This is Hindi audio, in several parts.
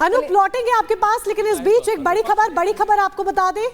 अनूप लौटेंगे आपके पास, लेकिन इस बीच एक बड़ी खबर आपको बता दें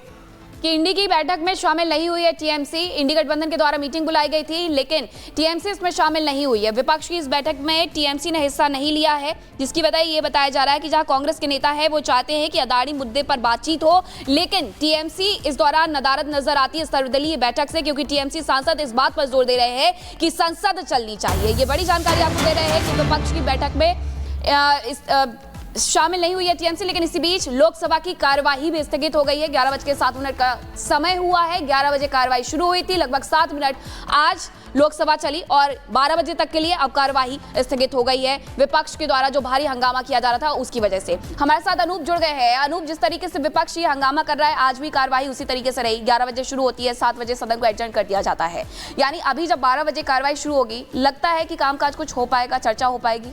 कि इंडी की बैठक में शामिल नहीं हुई है टीएमसी। इंडी गठबंधन के द्वारा मीटिंग बुलाई गई थी, लेकिन टीएमसी इसमें शामिल नहीं हुई है। विपक्ष की इस बैठक में टीएमसी ने हिस्सा नहीं लिया है, जिसकी वजह ये बताया जा रहा है कि जहां कांग्रेस के नेता है वो चाहते हैं कि अदानी मुद्दे पर बातचीत हो, लेकिन टीएमसी इस दौरान नदारद नजर आती है सर्वदलीय बैठक से, क्योंकि टीएमसी सांसद इस बात पर जोर दे रहे हैं कि संसद चलनी चाहिए। ये बड़ी जानकारी आपको दे रहे हैं कि विपक्ष की बैठक में शामिल नहीं हुई है टीएमसी, लेकिन इसी बीच लोकसभा की कार्यवाही भी स्थगित हो गई है। 11:07 का समय हुआ है, 11 बजे कार्यवाही शुरू हुई थी, लगभग 7 मिनट आज लोकसभा चली और 12 बजे तक के लिए अब कार्यवाही स्थगित हो गई है, विपक्ष के द्वारा जो भारी हंगामा किया जा रहा था उसकी वजह से। हमारे साथ अनूप जुड़ गए हैं। अनूप, जिस तरीके से विपक्ष ये हंगामा कर रहा है, आज भी कार्यवाही उसी तरीके से रही। 11 बजे शुरू होती है, 7 बजे सदन को एडजर्न कर दिया जाता है, यानी अभी जब 12 बजे कार्यवाही शुरू होगी, लगता है कि कामकाज कुछ हो पाएगा, चर्चा हो पाएगी?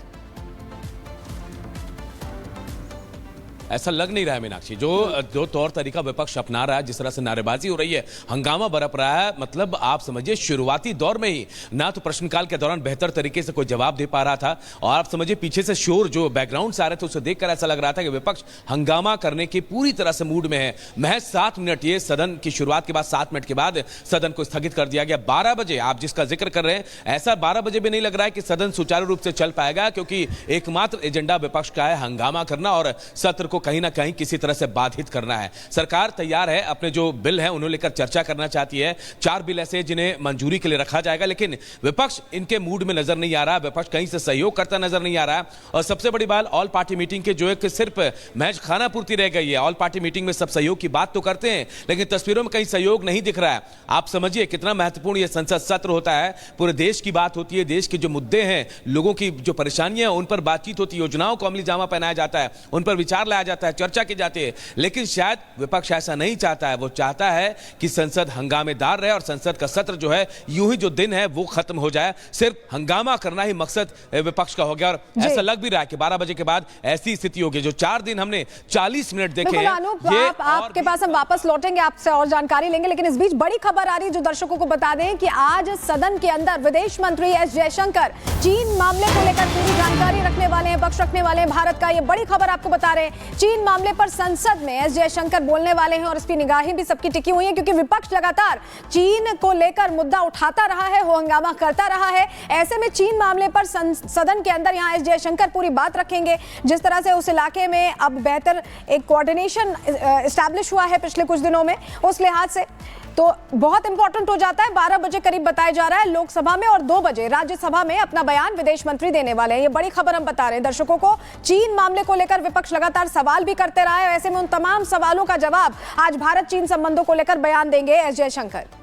ऐसा लग नहीं रहा है मीनाक्षी। जो तौर तरीका विपक्ष अपना रहा है, जिस तरह से नारेबाजी हो रही है, हंगामा बरप रहा है, मतलब आप समझिए शुरुआती दौर में ही ना तो प्रश्नकाल के दौरान बेहतर तरीके से कोई जवाब दे पा रहा था, और आप समझिए पीछे से शोर जो बैकग्राउंड से आ रहे थे उसे देखकर ऐसा लग रहा था कि विपक्ष हंगामा करने की पूरी तरह से मूड में है। महज 7 मिनट, ये सदन की शुरुआत के बाद 7 मिनट के बाद सदन को स्थगित कर दिया गया। 12 बजे आप जिसका जिक्र कर रहे हैं, ऐसा 12 बजे भी नहीं लग रहा है कि सदन सुचारू रूप से चल पाएगा, क्योंकि एकमात्र एजेंडा विपक्ष का है हंगामा करना और सत्र को कहीं ना कहीं किसी तरह से बाधित करना है। सरकार तैयार है, अपने जो बिल है उन्हें लेकर चर्चा करना चाहती है। 4 बिल ऐसे जिन्हें मंजूरी के लिए रखा जाएगा, लेकिन विपक्ष इनके मूड में नजर नहीं आ रहा, विपक्ष कहीं से सहयोग करता नजर नहीं आ रहा। और सबसे बड़ी बात, ऑल पार्टी मीटिंग के जो एक सिर्फ महज खाना पूर्ति रह गई है। ऑल पार्टी मीटिंग में सब सहयोग की बात तो करते हैं, लेकिन तस्वीरों में कहीं सहयोग नहीं दिख रहा है। आप समझिए कितना महत्वपूर्ण यह संसद सत्र होता है, पूरे देश की बात होती है, देश के जो मुद्दे हैं, लोगों की जो परेशानियां हैं उन पर बातचीत होती है, योजनाओं को अमली जामा पहनाया जाता है, उन पर विचार लाया जाता है, चर्चा की जाती है। लेकिन शायद विपक्ष ऐसा नहीं चाहता है। वो चाहता है कि संसद हंगामेदार रहे और संसद का सत्र जो है, यूं ही जो दिन है वो खत्म हो जाए। सिर्फ हंगामा करना ही मकसद विपक्ष का हो गया, और ऐसा लग भी रहा है कि 12 बजे के बाद ऐसी स्थिति होगी। जो 4 दिन हमने 40 मिनट देखे हैं, ये आपके पास हम वापस लौटेंगे, आपसे और जानकारी लेंगे, लेकिन इस बीच बड़ी खबर आ रही है जो दर्शकों को बता दें कि आज सदन के अंदर विदेश मंत्री एस जयशंकर चीन मामले को लेकर पूरी जानकारी रखने वाले हैं, पक्ष रखने वाले हैं भारत का। ये बड़ी खबर आपको बता रहे हैं। चीन मामले पर संसद में एस जयशंकर बोलने वाले हैं और इस पर निगाहें भी सबकी टिकी हुई हैं, क्योंकि विपक्ष लगातार चीन को लेकर मुद्दा उठाता रहा है, वो हंगामा करता रहा है। ऐसे में चीन मामले पर सदन के अंदर यहां एस जयशंकर पूरी बात रखेंगे। जिस तरह से उस इलाके में अब बेहतर एक कोऑर्डिनेशन एस्टैब्लिश हुआ है पिछले कुछ दिनों में, उस लिहाज से तो बहुत इंपॉर्टेंट हो जाता है। 12 बजे करीब बताया जा रहा है लोकसभा में, और 2 बजे राज्यसभा में अपना बयान विदेश मंत्री देने वाले हैं। ये बड़ी खबर हम बता रहे हैं दर्शकों को। चीन मामले को लेकर विपक्ष लगातार सवाल भी करते रहा है, ऐसे में उन तमाम सवालों का जवाब आज भारत चीन संबंधों को लेकर बयान देंगे एस जयशंकर।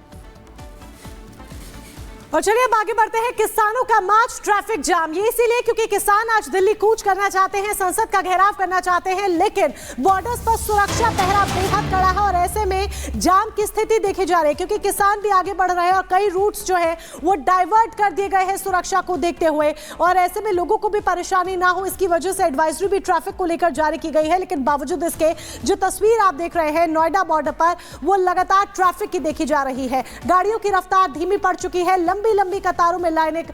और चलिए अब आगे बढ़ते हैं। किसानों का मार्च, ट्रैफिक जाम, ये इसीलिए क्योंकि किसान आज दिल्ली कूच करना चाहते हैं, संसद का घेराव करना चाहते हैं, लेकिन बॉर्डर्स पर सुरक्षा पहरा बेहद कड़ा है और ऐसे में जाम की स्थिति देखी जा रही है, क्योंकि किसान भी आगे बढ़ रहे हैं और कई रूट्स जो है वो डाइवर्ट कर दिए गए हैं सुरक्षा को देखते हुए, और ऐसे में लोगों को भी परेशानी ना हो इसकी वजह से एडवाइजरी भी ट्रैफिक को लेकर जारी की गई है। लेकिन बावजूद इसके जो तस्वीर आप देख रहे हैं नोएडा बॉर्डर पर, वो लगातार ट्रैफिक की देखी जा रही है। गाड़ियों की रफ्तार धीमी पड़ चुकी है, लंबी कतारों में लाइनें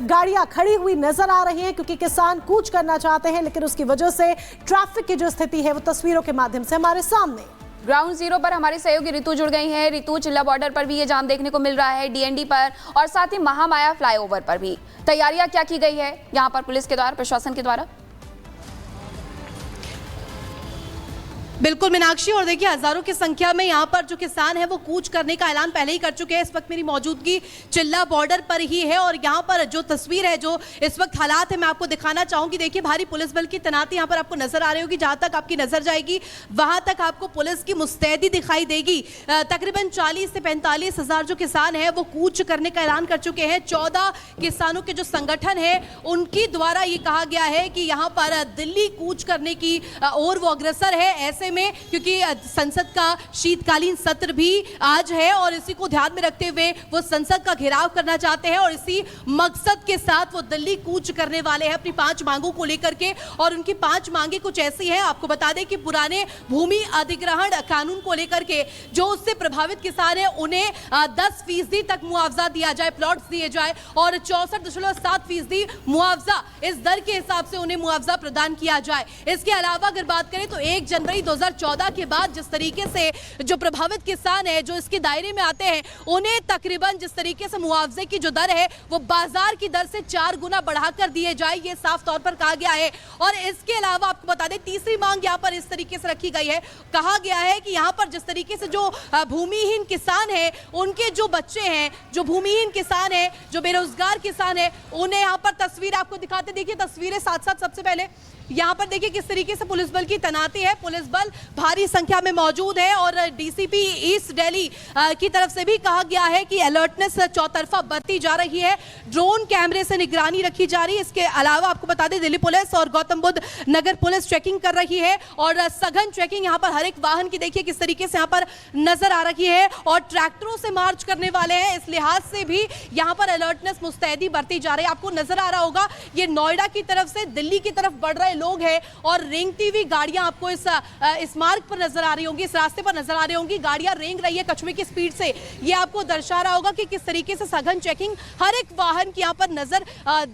गाड़ियां खड़ी हुई नजर आ रही हैं, क्योंकि किसान कूच करना चाहते हैं, लेकिन उसकी वजह से ट्रैफिक की जो स्थिति है वो तस्वीरों के माध्यम से हमारे सामने। ग्राउंड जीरो पर हमारी सहयोगी रितु जुड़ गई हैं। रितु, चिल्ला बॉर्डर पर भी ये जाम देखने को मिल रहा है, डीएनडी पर और साथ ही महामाया फ्लाईओवर पर भी तैयारियां क्या की गई है यहाँ पर पुलिस के द्वारा, प्रशासन के द्वारा? बिल्कुल मीनाक्षी, और देखिए हजारों की संख्या में यहाँ पर जो किसान है वो कूच करने का ऐलान पहले ही कर चुके हैं। इस वक्त मेरी मौजूदगी चिल्ला बॉर्डर पर ही है और यहाँ पर जो तस्वीर है, जो इस वक्त हालात है, मैं आपको दिखाना चाहूंगी। देखिए भारी पुलिस बल की तैनाती यहाँ पर आपको नजर आ रही होगी। जहाँ तक आपकी नजर जाएगी वहां तक आपको पुलिस की मुस्तैदी दिखाई देगी। तकरीबन 40 से 45 हजार जो किसान है वो कूच करने का ऐलान कर चुके हैं। 14 किसानों के जो संगठन है उनके द्वारा ये कहा गया है कि यहाँ पर दिल्ली कूच करने की ओर वो अग्रसर है। ऐसे ऐसे में क्योंकि संसद का शीतकालीन सत्र भी आज है और इसी को ध्यान में रखते हुए वो संसद का घेराव करना चाहते हैं और इसी मकसद के साथ वो दिल्ली कूच करने वाले हैं अपनी 5 मांगों को लेकर के। और उनकी 5 मांगे कुछ ऐसी हैं, आपको बता दें कि पुराने भूमि अधिग्रहण कानून को लेकर के जो उससे प्रभावित किसान है उन्हें 10% तक मुआवजा दिया जाए, प्लॉट्स दिए जाए और 64.7% मुआवजा इस दर के हिसाब से उन्हें मुआवजा प्रदान किया जाए। इसके अलावा अगर बात करें तो 1 जनवरी 2014 के बाद जिस तरीके से जो प्रभावित किसान है जो इसके दायरे में आते हैं उन्हें तकरीबन जिस तरीके से मुआवजे की जो दर है वो बाजार की दर से 4 गुना बढ़ाकर दिए जाए, ये साफ तौर पर कहा गया है। और इसके अलावा आपको बता दें तीसरी मांग यहाँ पर इस तरीके से रखी गई है, कहा गया है कि यहाँ पर जिस तरीके से जो भूमिहीन किसान है उनके जो बच्चे हैं, जो भूमिहीन किसान है, जो बेरोजगार किसान है, उन्हें यहाँ पर तस्वीर आपको दिखाते, देखिए तस्वीरें साथ साथ। सबसे पहले यहाँ पर देखिए किस तरीके से पुलिस बल की तैनाती है, पुलिस बल भारी संख्या में मौजूद है और डीसीपी ईस्ट दिल्ली की तरफ से भी कहा गया है कि अलर्टनेस चौतरफा बरती जा रही है, ड्रोन कैमरे से निगरानी रखी जा रही है। इसके अलावा आपको बता दें दिल्ली पुलिस और गौतम बुद्ध नगर पुलिस चेकिंग कर रही है और सघन चेकिंग यहाँ पर हर एक वाहन की देखिए किस तरीके से यहाँ पर नजर आ रही है और ट्रैक्टरों से मार्च करने वाले हैं, इस लिहाज से भी यहाँ पर अलर्टनेस मुस्तैदी बरती जा रही है। आपको नजर आ रहा होगा ये नोएडा की तरफ से दिल्ली की तरफ बढ़ रहे लोग हैं और रेंगती हुई गाड़ियां आपको इस मार्ग पर नजर आ रही होंगी, इस रास्ते पर नजर आ रही होंगी, गाड़ियां रेंग रही है कछुए की स्पीड से। ये आपको दर्शा रहा होगा कि किस तरीके से सघन चेकिंग हर एक वाहन की यहां पर नजर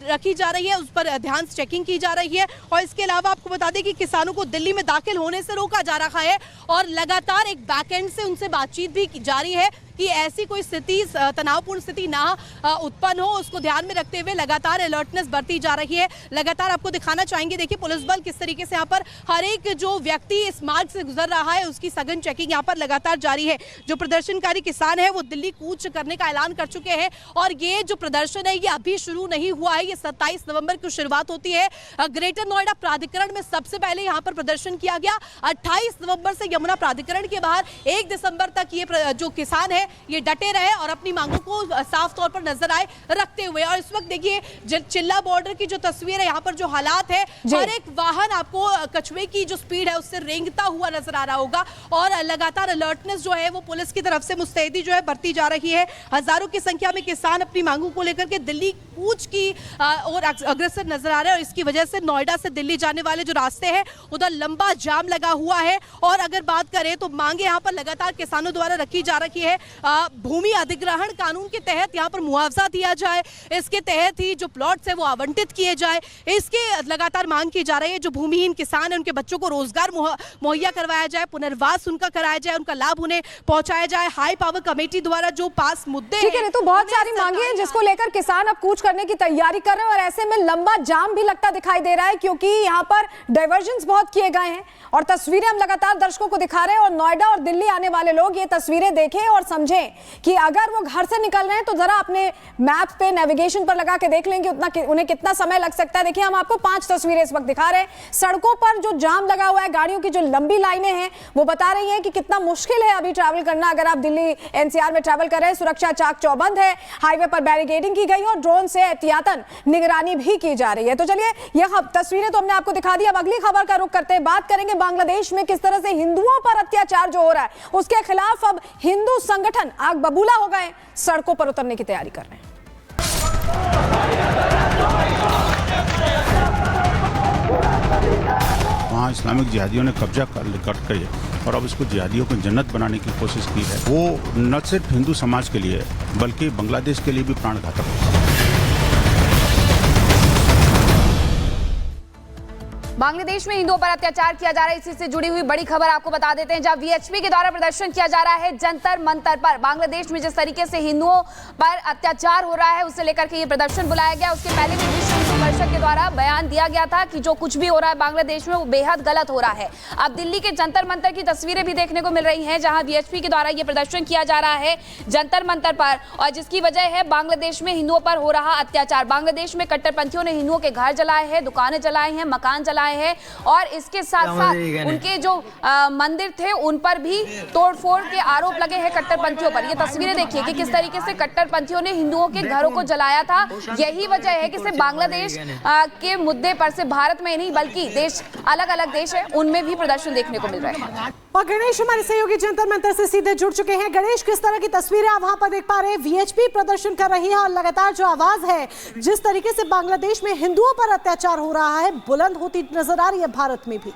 रखी जा रही है, उस पर ध्यान से चेकिंग की जा रही है। और इसके अलावा आपको बता दें कि किसानों को दिल्ली में दाखिल होने से रोका जा रहा है और लगातार एक बैकएंड से उनसे बातचीत भी जारी है कि ऐसी कोई स्थिति तनावपूर्ण स्थिति ना उत्पन्न हो, उसको ध्यान में रखते हुए लगातार अलर्टनेस बरती जा रही है। लगातार आपको दिखाना चाहेंगे, देखिए पुलिस बल किस तरीके से यहाँ पर हर एक जो व्यक्ति इस मार्ग से गुजर रहा है उसकी सघन चेकिंग यहाँ पर लगातार जारी है। जो प्रदर्शनकारी किसान है वो दिल्ली कूच करने का ऐलान कर चुके हैं और ये जो प्रदर्शन है ये अभी शुरू नहीं हुआ है, ये 27 नवंबर की शुरुआत होती है। ग्रेटर नोएडा प्राधिकरण में सबसे पहले यहाँ पर प्रदर्शन किया गया, 28 नवंबर से यमुना प्राधिकरण के बाहर 1 दिसंबर तक ये जो किसान है ये डटे रहे और अपनी मांगों को साफ तौर पर नजर आए रखते हुए। और इस वक्त देखिए चिल्ला बॉर्डर की जो तस्वीर है, यहाँ पर जो हालात है, हर एक वाहन आपको कछुए की जो स्पीड है उससे रेंगता हुआ नजर आ रहा होगा और लगातार अलर्टनेस जो है वो पुलिस की तरफ से मुस्तैदी जो है बढ़ती जा रही है। हजारों की संख्या में किसान अपनी मांगों को लेकर के दिल्ली कूच की और अग्रसर नजर आ रहे हैं और इसकी वजह से नोएडा से दिल्ली जाने वाले जो रास्ते हैं उधर लंबा जाम लगा हुआ है। और अगर बात करें तो मांगे यहाँ पर लगातार किसानों द्वारा रखी जा रही है, भूमि अधिग्रहण कानून के तहत यहाँ पर मुआवजा दिया जाए, इसके तहत ही जो प्लॉट्स है वो आवंटित किए जाए, इसके लगातार मांग की जा रही है। जो भूमिहीन किसान है उनके बच्चों को रोजगार मुहैया करवाया जाए, पुनर्वास उनका कराया जाए, उनका लाभ उन्हें पहुंचाया जाए। हाई पावर कमेटी द्वारा जो पास मुद्दे ठीक है, तो बहुत सारी मांगे हैं जिसको लेकर किसान अब कूच करने की तैयारी कर रहे हैं और ऐसे में लंबा जाम भी लगता दिखाई दे रहा है क्योंकि यहाँ पर डाइवर्जन्स बहुत किए गए हैं और तस्वीरें हम लगातार दर्शकों को दिखा रहे हैं। और नोएडा और दिल्ली आने वाले लोग ये तस्वीरें देखें और समझें कि अगर वो घर से निकल रहे हैं तो जरा अपने मैप पे नेविगेशन पर लगा के देख लेंगे उन्हें कितना समय लग सकता है। देखिए हम आपको 5 तस्वीरें इस वक्त दिखा रहे हैं, सड़कों पर जो जाम लगा हुआ है, गाड़ियों की जो लंबी लाइनें हैं वो बता रही हैं कि कितना मुश्किल है अभी ट्रैवल करना। अगर आप दिल्ली एनसीआर में ट्रैवल कर रहे हैं, सुरक्षा चाक चौबंद है, हाईवे पर बैरिकेडिंग की गई और ड्रोन से एहतियातन निगरानी भी की जा रही है। तो चलिए यह तस्वीरें तो हमने आपको दिखा दी, अब अगली खबर का रुख करते हैं। बात करेंगे बांग्लादेश में किस तरह से हिंदुओं पर अत्याचार जो हो रहा है उसके खिलाफ अब हिंदू संगठन आग बबूला हो गए, सड़कों पर उतरने की तैयारी कर रहे हैं। वहाँ इस्लामिक जिहादियों ने कब्जा कर और अब इसको जिहादियों को जन्नत बनाने की कोशिश की है। वो न सिर्फ हिंदू समाज के लिए बल्कि बांग्लादेश के लिए भी प्राण घातक है। बांग्लादेश में हिंदुओं पर अत्याचार किया जा रहा है, इसी से जुड़ी हुई बड़ी खबर आपको बता देते हैं। जहां वीएचपी के द्वारा प्रदर्शन किया जा रहा है जंतर मंतर पर, बांग्लादेश में जिस तरीके से हिंदुओं पर अत्याचार हो रहा है उसे लेकर के ये प्रदर्शन बुलाया गया। उसके पहले भी विश्व हिंदू परिषद के द्वारा बयान दिया गया था कि जो कुछ भी हो रहा है बांग्लादेश में वो बेहद गलत हो रहा है। अब दिल्ली के जंतर मंतर की तस्वीरें भी देखने को मिल रही हैं जहां वीएचपी के द्वारा ये प्रदर्शन किया जा रहा है जंतर मंतर पर, और जिसकी वजह है बांग्लादेश में हिंदुओं पर हो रहा अत्याचार। बांग्लादेश में कट्टरपंथियों ने हिंदुओं के घर जलाए हैं, दुकानें जलाए हैं, मकान जलाए है और इसके साथ साथ उनके जो मंदिर थे उन पर भी तोड़फोड़ के आरोप लगे हैं कट्टरपंथियों पर। ये तस्वीरें देखिए कि किस तरीके से कट्टरपंथियों ने हिंदुओं के घरों को जलाया था। यही वजह है कि सिर्फ बांग्लादेश के मुद्दे पर से भारत में नहीं बल्कि देश अलग अलग देश है उनमें भी प्रदर्शन देखने को मिल रहे हैं। और गणेश हमारे सहयोगी जंतर मंतर से सीधे जुड़ चुके हैं। गणेश, किस तरह की तस्वीरें आप वहां पर देख पा रहे हैं? वीएचपी प्रदर्शन कर रही है और लगातार जो आवाज है, जिस तरीके से बांग्लादेश में हिंदुओं पर अत्याचार हो रहा है, बुलंद होती नजर आ रही है भारत में भी।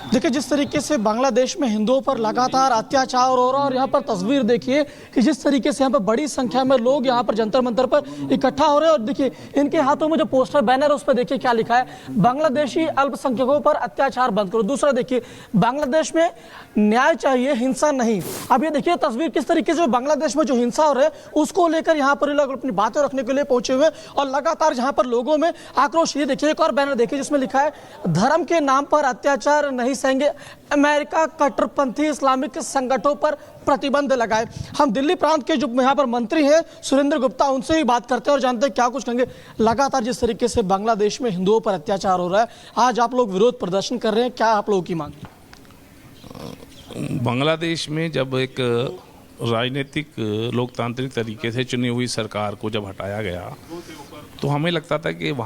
देखिए, जिस तरीके से बांग्लादेश में हिंदुओं पर लगातार अत्याचार हो रहा है और यहाँ पर तस्वीर देखिए कि जिस तरीके से यहाँ पर बड़ी संख्या में लोग यहाँ पर जंतर मंतर पर इकट्ठा हो रहे हैं और देखिए इनके हाथों में जो पोस्टर बैनर है उस पर देखिए क्या लिखा है, बांग्लादेशी अल्पसंख्यकों पर अत्याचार बंद करो। दूसरा देखिए, बांग्लादेश में न्याय चाहिए, हिंसा नहीं। अब ये देखिए तस्वीर किस तरीके से बांग्लादेश में जो हिंसा हो रहा है उसको लेकर यहाँ पर लोग अपनी बातें रखने के लिए पहुंचे हुए और लगातार यहाँ पर लोगों में आक्रोश। ये देखिए एक और बैनर देखिए जिसमें लिखा है, धर्म के नाम पर अत्याचार नहीं सहेंगे, अमेरिका कट्टरपंथी इस्लामिक संगठनों पर प्रतिबंध लगाए। हम दिल्ली प्रांत के जो यहाँ पर मंत्री हैं सुरेंद्र गुप्ता, उनसे ही बात करते हैं और जानते हैं क्या कुछ कहेंगे। लगातार जिस तरीके से बांग्लादेश में हिंदुओं पर अत्याचार हो रहा है, आज आप लोग विरोध प्रदर्शन कर रहे हैं, क्या आप लोगों की मांग? बांग्लादेश में जब एक राजनीतिक लोकतांत्रिक तरीके से चुनी हुई सरकार को जब हटाया गया तो हमें लगता था कि वहाँ